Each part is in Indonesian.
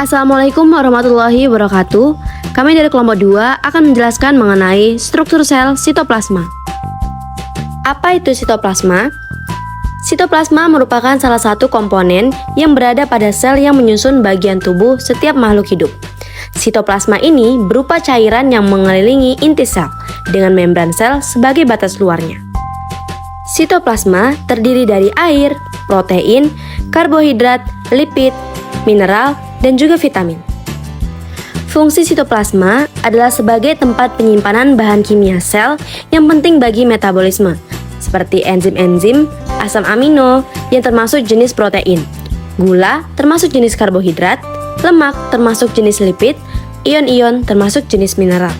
Assalamualaikum warahmatullahi wabarakatuh. Kami dari kelompok 2 akan menjelaskan mengenai struktur sel sitoplasma. Apa itu sitoplasma? Sitoplasma merupakan salah satu komponen yang berada pada sel yang menyusun bagian tubuh setiap makhluk hidup. Sitoplasma ini berupa cairan yang mengelilingi inti sel dengan membran sel sebagai batas luarnya. Sitoplasma terdiri dari air, protein, karbohidrat, lipid, mineral, dan juga vitamin. Fungsi sitoplasma adalah sebagai tempat penyimpanan bahan kimia sel yang penting bagi metabolisme, seperti enzim-enzim, asam amino yang termasuk jenis protein, gula termasuk jenis karbohidrat, lemak termasuk jenis lipid, ion-ion termasuk jenis mineral.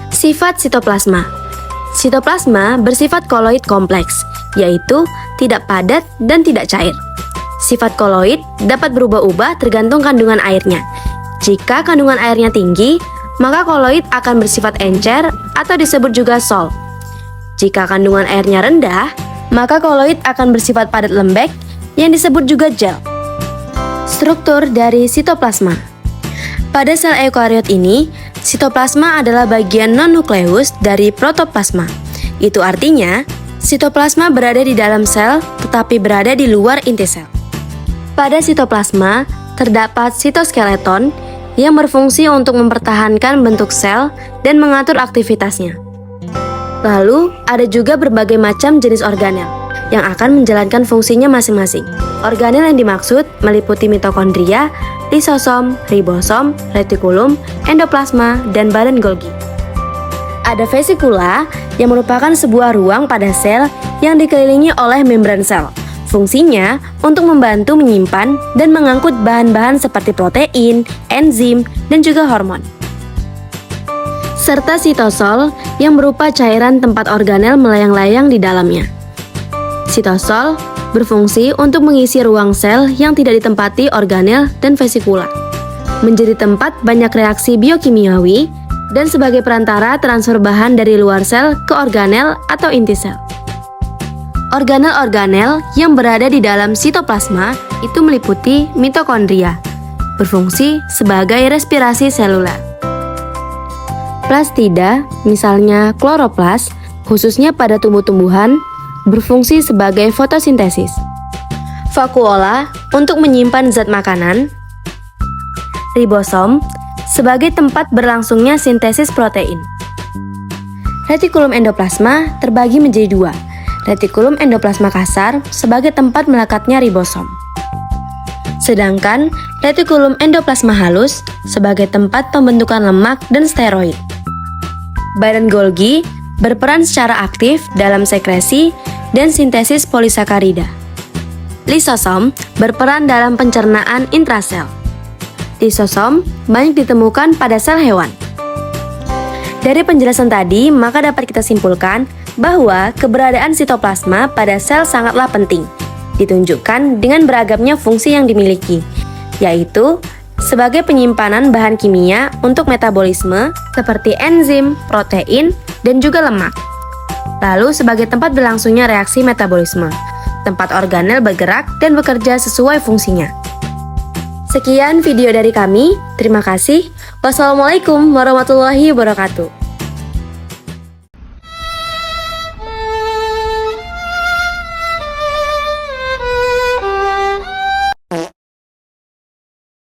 Sifat sitoplasma. Sitoplasma bersifat koloid kompleks, yaitu tidak padat dan tidak cair. Sifat koloid dapat berubah-ubah tergantung kandungan airnya. Jika kandungan airnya tinggi, maka koloid akan bersifat encer atau disebut juga sol. Jika kandungan airnya rendah, maka koloid akan bersifat padat lembek yang disebut juga gel. Struktur dari sitoplasma. Pada sel eukariot ini, sitoplasma adalah bagian non-nukleus dari protoplasma. Itu artinya, sitoplasma berada di dalam sel tetapi berada di luar inti sel. Pada sitoplasma, terdapat sitoskeleton yang berfungsi untuk mempertahankan bentuk sel dan mengatur aktivitasnya. Lalu, ada juga berbagai macam jenis organel yang akan menjalankan fungsinya masing-masing. Organel yang dimaksud meliputi mitokondria, lisosom, ribosom, retikulum, endoplasma, dan badan Golgi. Ada vesikula yang merupakan sebuah ruang pada sel yang dikelilingi oleh membran sel. Fungsinya untuk membantu menyimpan dan mengangkut bahan-bahan seperti protein, enzim, dan juga hormon. Serta sitosol yang berupa cairan tempat organel melayang-layang di dalamnya. Sitosol berfungsi untuk mengisi ruang sel yang tidak ditempati organel dan vesikula, menjadi tempat banyak reaksi biokimiawi dan sebagai perantara transfer bahan dari luar sel ke organel atau inti sel. Organel-organel yang berada di dalam sitoplasma itu meliputi mitokondria, berfungsi sebagai respirasi seluler. Plastida, misalnya kloroplas, khususnya pada tumbuh-tumbuhan, berfungsi sebagai fotosintesis. Vakuola untuk menyimpan zat makanan. Ribosom sebagai tempat berlangsungnya sintesis protein. Retikulum endoplasma terbagi menjadi dua. Retikulum endoplasma kasar sebagai tempat melekatnya ribosom. Sedangkan retikulum endoplasma halus sebagai tempat pembentukan lemak dan steroid. Badan Golgi berperan secara aktif dalam sekresi dan sintesis polisakarida. Lisosom berperan dalam pencernaan intrasel. Lisosom banyak ditemukan pada sel hewan. Dari penjelasan tadi, maka dapat kita simpulkan bahwa keberadaan sitoplasma pada sel sangatlah penting, ditunjukkan dengan beragamnya fungsi yang dimiliki, yaitu sebagai penyimpanan bahan kimia untuk metabolisme seperti enzim, protein, dan juga lemak. Lalu sebagai tempat berlangsungnya reaksi metabolisme, tempat organel bergerak dan bekerja sesuai fungsinya. Sekian video dari kami, terima kasih. Wassalamualaikum warahmatullahi wabarakatuh.